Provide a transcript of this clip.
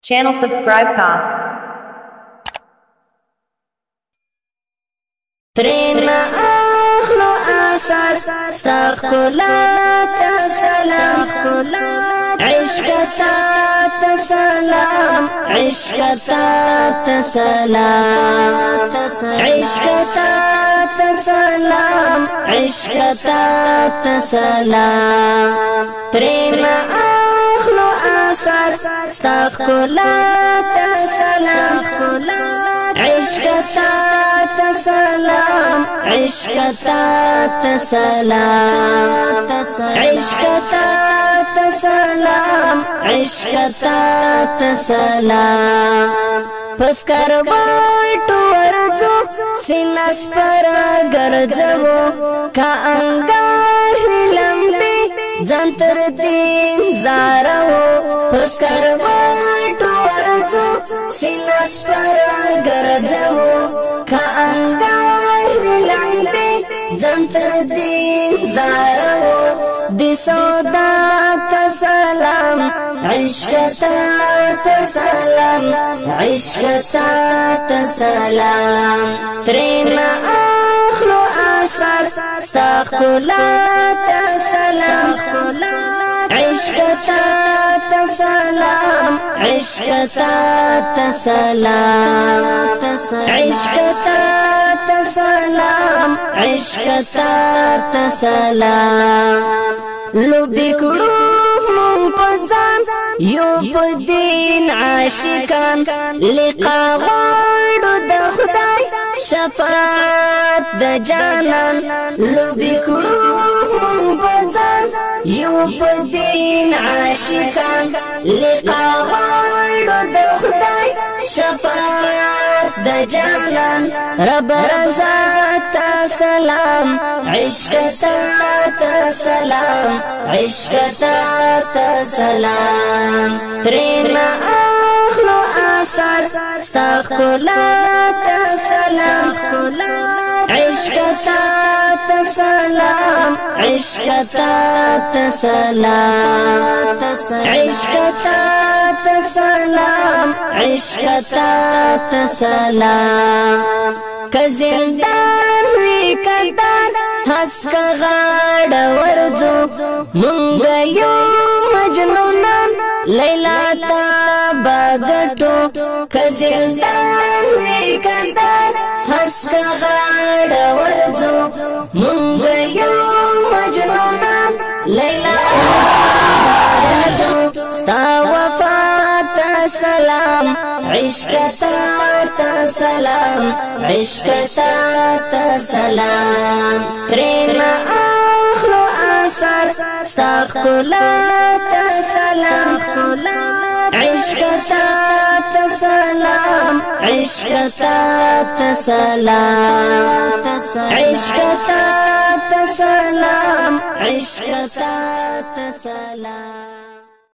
Channel subscribe ka. ترينا أخلو أساس استغفرلات سلام عشقتات سلام عشقتات سلام عشقتات سلام عشقتات سلام ترينا أخلو أساس استغفرلات سلام عشقتات سلام عشقتات سلام عشقتات سلام عشقتات سلام پس کرباټو ورځو سیناس پر ګرځو کا انګار لمبي ځنتر دین زارو پس کرباټو ورځو سیناس پر ګرځو کا انګار لمبي ځنتر دین زارو دي سودا سلام عشقتات سلام عشقتات سلام ترينا أخلو أساس استغفرلات سلام عشقتات سلام عشقتات سلام عشقتات سلام عشقتات سلام لبی کړو مون پځان یو په دین عاشقان لقا غواړو د خدای شفاعت د جانان لبی کړو مون پځان یو په دین عاشقان لقا غواړو د خدای شفاعت د جانان رب رضا سلام عشقتات سلام عشقتات سلام ترينا أخلو أساس استغفرلات سلام عشقتات سلام عشقتات سلام عشقتات سلام عشقتات سلام کزندان وی کدان حسک غاڑ ورزو منگ یو مجنونان لیلا تا باگٹو کزندان وی کدان حسک غاڑ ورزو منگ یو مجنونان لیلا تا باگٹو ستا وفات سلام عشقتات سلام عشقتات سلام ترينا أخلو أساس استغفرلات سلام عشقتات سلام عشقتات سلام عشقتات سلام عشقتات سلام